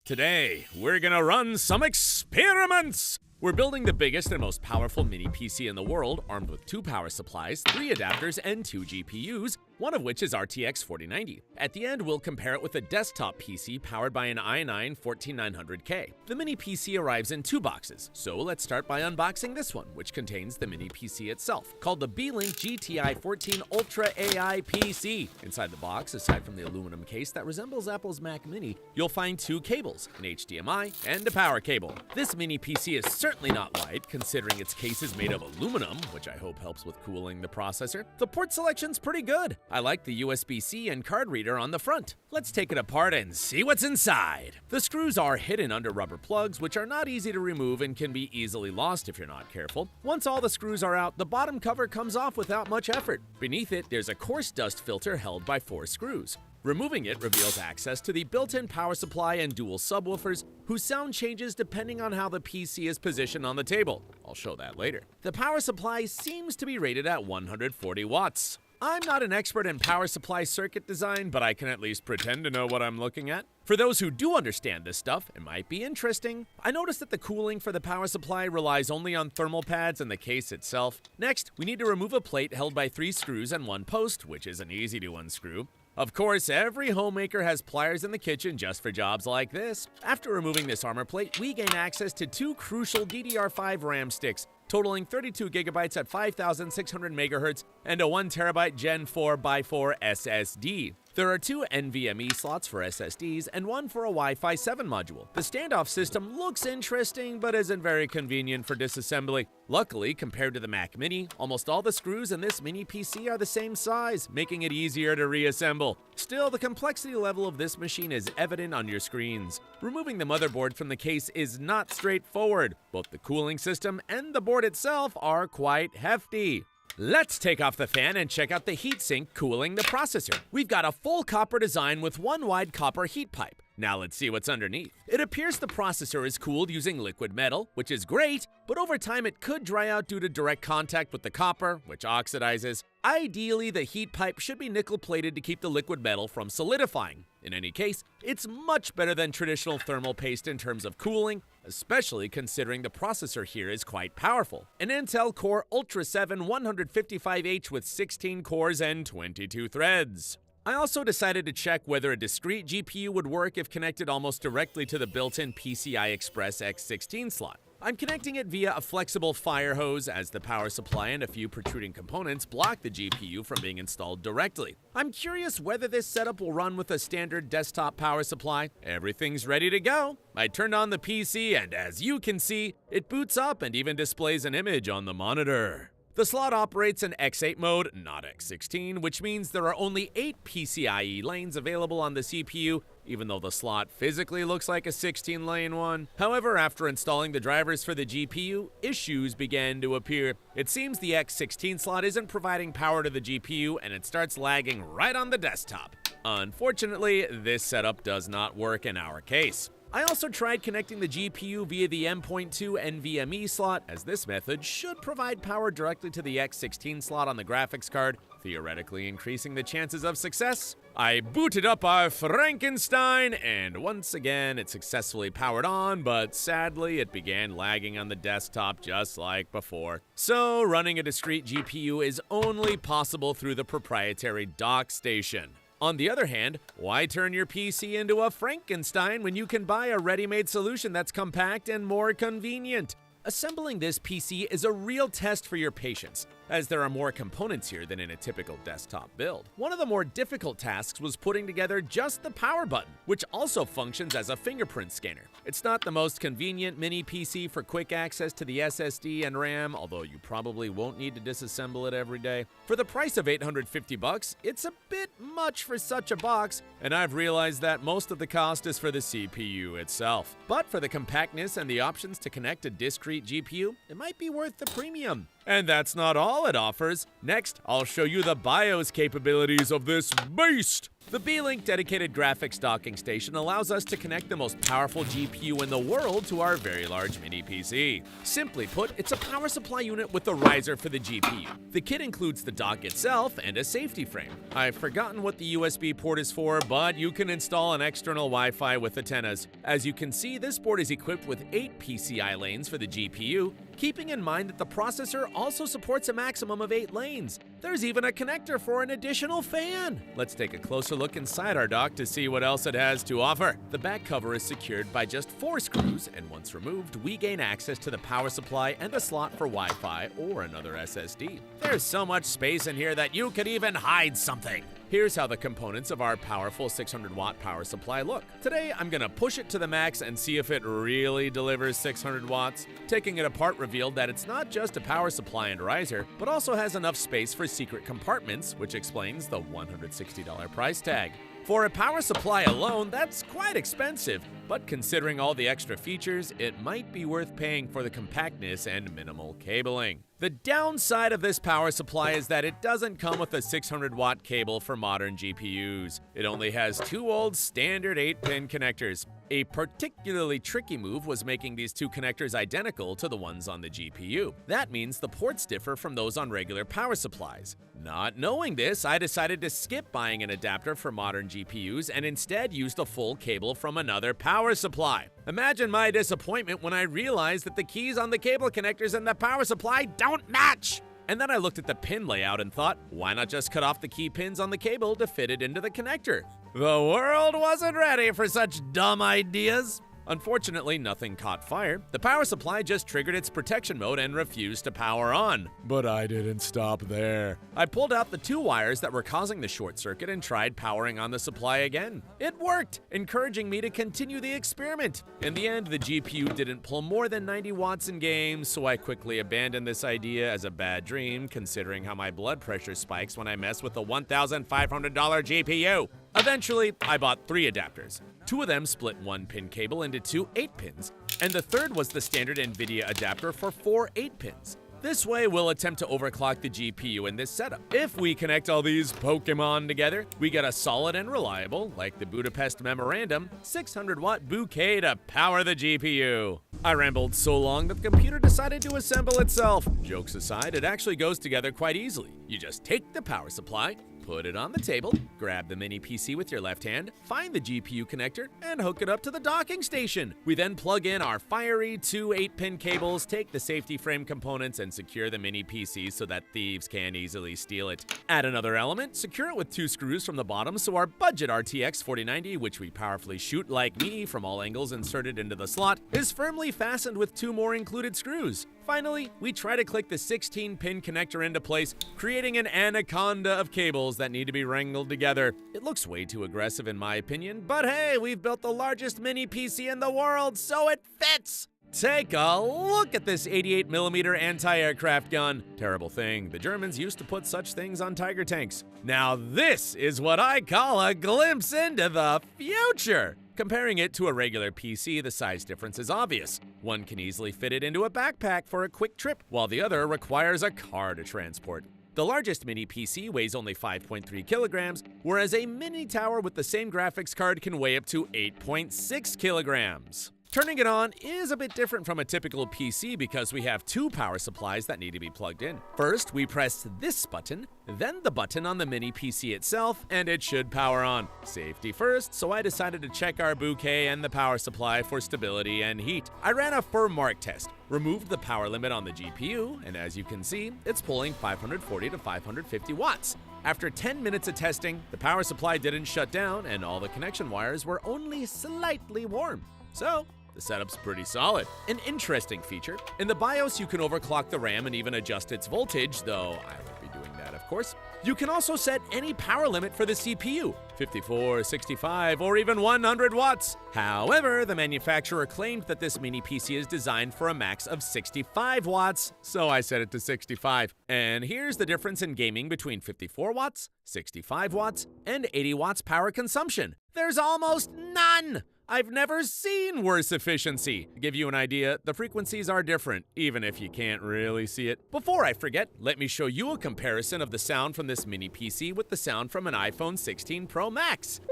Today, we're gonna run some experiments! We're building the biggest and most powerful mini PC in the world, armed with 2 power supplies, 3 adapters, and 2 GPUs, one of which is RTX 4090. At the end, we'll compare it with a desktop PC powered by an i9-14900K. The mini PC arrives in 2 boxes, so let's start by unboxing this one, which contains the mini PC itself, called the Beelink GTI 14 Ultra AI PC. Inside the box, aside from the aluminum case that resembles Apple's Mac Mini, you'll find 2 cables, an HDMI and a power cable. This mini PC is certainly not light, considering its case is made of aluminum, which I hope helps with cooling the processor. The port selection's pretty good. I like the USB-C and card reader on the front. Let's take it apart and see what's inside. The screws are hidden under rubber plugs, which are not easy to remove and can be easily lost if you're not careful. Once all the screws are out, the bottom cover comes off without much effort. Beneath it, there's a coarse dust filter held by 4 screws. Removing it reveals access to the built-in power supply and dual subwoofers, whose sound changes depending on how the PC is positioned on the table. I'll show that later. The power supply seems to be rated at 140 watts. I'm not an expert in power supply circuit design, but I can at least pretend to know what I'm looking at. For those who do understand this stuff, it might be interesting. I noticed that the cooling for the power supply relies only on thermal pads and the case itself. Next, we need to remove a plate held by 3 screws and 1 post, which isn't easy to unscrew. Of course, every homemaker has pliers in the kitchen just for jobs like this. After removing this armor plate, we gain access to 2 crucial DDR5 RAM sticks, totaling 32 gigabytes at 5,600 megahertz and a 1 terabyte Gen 4x4 SSD. There are 2 NVMe slots for SSDs and 1 for a Wi-Fi 7 module. The standoff system looks interesting, but isn't very convenient for disassembly. Luckily, compared to the Mac Mini, almost all the screws in this mini PC are the same size, making it easier to reassemble. Still, the complexity level of this machine is evident on your screens. Removing the motherboard from the case is not straightforward. Both the cooling system and the board itself are quite hefty. Let's take off the fan and check out the heatsink cooling the processor. We've got a full copper design with 1 wide copper heat pipe. Now let's see what's underneath. It appears the processor is cooled using liquid metal, which is great, but over time it could dry out due to direct contact with the copper, which oxidizes. Ideally, the heat pipe should be nickel-plated to keep the liquid metal from solidifying. In any case, it's much better than traditional thermal paste in terms of cooling, especially considering the processor here is quite powerful. An Intel Core Ultra 7 155H with 16 cores and 22 threads. I also decided to check whether a discrete GPU would work if connected almost directly to the built-in PCI Express X16 slot. I'm connecting it via a flexible fire hose, as the power supply and a few protruding components block the GPU from being installed directly. I'm curious whether this setup will run with a standard desktop power supply. Everything's ready to go. I turned on the PC and as you can see, it boots up and even displays an image on the monitor. The slot operates in X8 mode, not X16, which means there are only 8 PCIe lanes available on the CPU, even though the slot physically looks like a 16-lane one. However, after installing the drivers for the GPU, issues began to appear. It seems the X16 slot isn't providing power to the GPU, and it starts lagging right on the desktop. Unfortunately, this setup does not work in our case. I also tried connecting the GPU via the M.2 NVMe slot, as this method should provide power directly to the X16 slot on the graphics card, theoretically increasing the chances of success. I booted up our Frankenstein, and once again it successfully powered on, but sadly it began lagging on the desktop just like before. So running a discrete GPU is only possible through the proprietary dock station. On the other hand, why turn your PC into a Frankenstein when you can buy a ready-made solution that's compact and more convenient? Assembling this PC is a real test for your patience, as there are more components here than in a typical desktop build. One of the more difficult tasks was putting together just the power button, which also functions as a fingerprint scanner. It's not the most convenient mini PC for quick access to the SSD and RAM, although you probably won't need to disassemble it every day. For the price of $850, it's a bit much for such a box, and I've realized that most of the cost is for the CPU itself. But for the compactness and the options to connect a discrete GPU, it might be worth the premium. And that's not all it offers. Next, I'll show you the BIOS capabilities of this beast. The Beelink dedicated graphics docking station allows us to connect the most powerful GPU in the world to our very large mini PC. Simply put, it's a power supply unit with a riser for the GPU. The kit includes the dock itself and a safety frame. I've forgotten what the USB port is for, but you can install an external Wi-Fi with antennas. As you can see, this board is equipped with 8 PCI lanes for the GPU, keeping in mind that the processor also supports a maximum of 8 lanes. There's even a connector for an additional fan. Let's take a closer look inside our dock to see what else it has to offer. The back cover is secured by just 4 screws, and once removed, we gain access to the power supply and a slot for Wi-Fi or another SSD. There's so much space in here that you could even hide something. Here's how the components of our powerful 600-watt power supply look. Today, I'm gonna push it to the max and see if it really delivers 600 watts. Taking it apart revealed that it's not just a power supply and riser, but also has enough space for secret compartments, which explains the $160 price tag. For a power supply alone, that's quite expensive, but considering all the extra features, it might be worth paying for the compactness and minimal cabling. The downside of this power supply is that it doesn't come with a 600-watt cable for modern GPUs. It only has 2 old standard 8-pin connectors. A particularly tricky move was making these 2 connectors identical to the ones on the GPU. That means the ports differ from those on regular power supplies. Not knowing this, I decided to skip buying an adapter for modern GPUs and instead used a full cable from another power supply. Imagine my disappointment when I realized that the keys on the cable connectors and the power supply don't match! And then I looked at the pin layout and thought, why not just cut off the key pins on the cable to fit it into the connector? The world wasn't ready for such dumb ideas. Unfortunately, nothing caught fire. The power supply just triggered its protection mode and refused to power on. But I didn't stop there. I pulled out the 2 wires that were causing the short circuit and tried powering on the supply again. It worked, encouraging me to continue the experiment. In the end, the GPU didn't pull more than 90 watts in games, so I quickly abandoned this idea as a bad dream, considering how my blood pressure spikes when I mess with a $1,500 GPU. Eventually, I bought 3 adapters. 2 of them split 1-pin cable into 2 8-pins, and the third was the standard NVIDIA adapter for 4 8-pins. This way, we'll attempt to overclock the GPU in this setup. If we connect all these Pokemon together, we get a solid and reliable, like the Budapest Memorandum, 600-watt bouquet to power the GPU. I rambled so long that the computer decided to assemble itself. Jokes aside, it actually goes together quite easily. You just take the power supply, put it on the table, grab the mini PC with your left hand, find the GPU connector, and hook it up to the docking station. We then plug in our fiery 2 8-pin cables, take the safety frame components, and secure the mini PC so that thieves can't easily steal it. Add another element, secure it with 2 screws from the bottom so our budget RTX 4090, which we powerfully shoot like me from all angles inserted into the slot, is firmly fastened with 2 more included screws. Finally, we try to click the 16-pin connector into place, creating an anaconda of cables that need to be wrangled together. It looks way too aggressive in my opinion, but hey, we've built the largest mini PC in the world, so it fits! Take a look at this 88mm anti-aircraft gun. Terrible thing, the Germans used to put such things on Tiger tanks. Now this is what I call a glimpse into the future! Comparing it to a regular PC, the size difference is obvious. One can easily fit it into a backpack for a quick trip, while the other requires a car to transport. The largest mini PC weighs only 5.3 kilograms, whereas a mini tower with the same graphics card can weigh up to 8.6 kilograms. Turning it on is a bit different from a typical PC because we have 2 power supplies that need to be plugged in. First, we press this button, then the button on the mini PC itself, and it should power on. Safety first, so I decided to check our bouquet and the power supply for stability and heat. I ran a firm mark test, removed the power limit on the GPU, and as you can see, it's pulling 540 to 550 watts. After 10 minutes of testing, the power supply didn't shut down and all the connection wires were only slightly warm. So, the setup's pretty solid. An interesting feature, in the BIOS you can overclock the RAM and even adjust its voltage, though I won't be doing that of course. You can also set any power limit for the CPU, 54, 65, or even 100 watts. However, the manufacturer claimed that this mini PC is designed for a max of 65 watts, so I set it to 65. And here's the difference in gaming between 54 watts, 65 watts, and 80 watts power consumption. There's almost none! I've never seen worse efficiency. To give you an idea, the frequencies are different, even if you can't really see it. Before I forget, let me show you a comparison of the sound from this mini PC with the sound from an iPhone 16 Pro Max.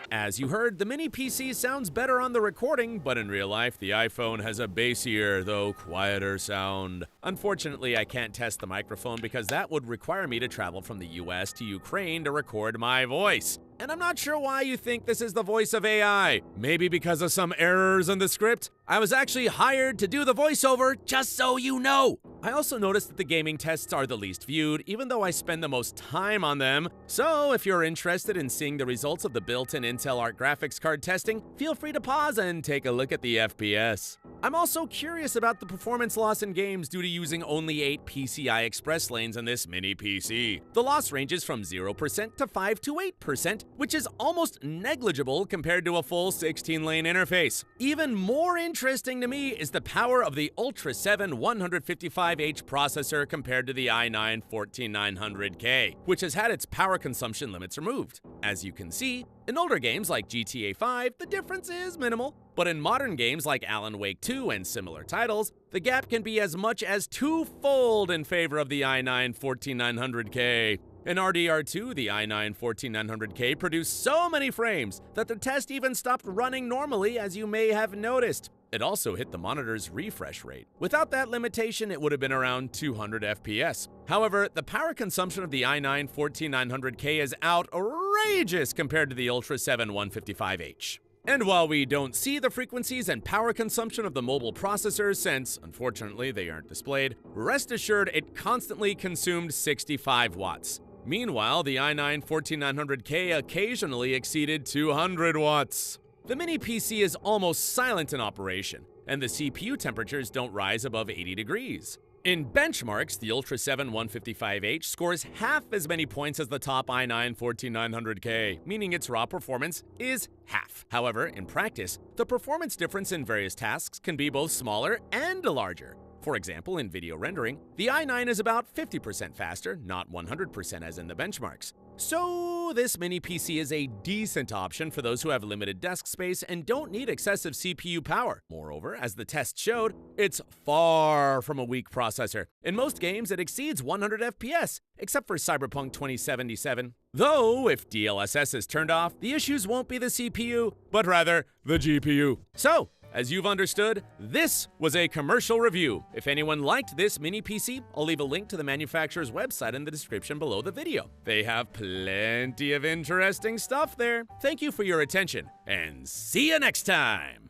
As you heard, the mini PC sounds better on the recording, but in real life, the iPhone has a bassier, though quieter sound. Unfortunately, I can't test the microphone because that would require me to travel from the US to Ukraine to record my voice. And I'm not sure why you think this is the voice of AI. Maybe because of some errors in the script? I was actually hired to do the voiceover, just so you know. I also noticed that the gaming tests are the least viewed, even though I spend the most time on them. So if you're interested in seeing the results of the built-in Intel Arc graphics card testing, feel free to pause and take a look at the FPS. I'm also curious about the performance loss in games due to using only 8 PCI Express lanes in this mini PC. The loss ranges from 0% to 5 to 8%, which is almost negligible compared to a full 16-lane interface. Even more interesting to me is the power of the Ultra 7 155H processor compared to the i9 14900K, which has had its power consumption limits removed. As you can see, in older games like GTA 5, the difference is minimal, but in modern games like Alan Wake 2 and similar titles, the gap can be as much as twofold in favor of the i9 14900K. In RDR2, the i9 14900K produced so many frames that the test even stopped running normally, as you may have noticed. It also hit the monitor's refresh rate. Without that limitation, it would have been around 200 FPS. However, the power consumption of the i9 14900K is outrageous compared to the Ultra 7 155H. And while we don't see the frequencies and power consumption of the mobile processors since, unfortunately, they aren't displayed, rest assured it constantly consumed 65 watts. Meanwhile, the i9 14900K occasionally exceeded 200 watts. The mini PC is almost silent in operation, and the CPU temperatures don't rise above 80 degrees. In benchmarks, the Ultra 7 155H scores half as many points as the top i9 14900K, meaning its raw performance is half. However, in practice, the performance difference in various tasks can be both smaller and larger. For example, in video rendering, the i9 is about 50% faster, not 100% as in the benchmarks. So this mini PC is a decent option for those who have limited desk space and don't need excessive CPU power. Moreover, as the test showed, it's far from a weak processor. In most games, it exceeds 100 FPS, except for Cyberpunk 2077. Though, if DLSS is turned off, the issues won't be the CPU, but rather the GPU. So, as you've understood, this was a commercial review. If anyone liked this mini PC, I'll leave a link to the manufacturer's website in the description below the video. They have plenty of interesting stuff there. Thank you for your attention, and see you next time!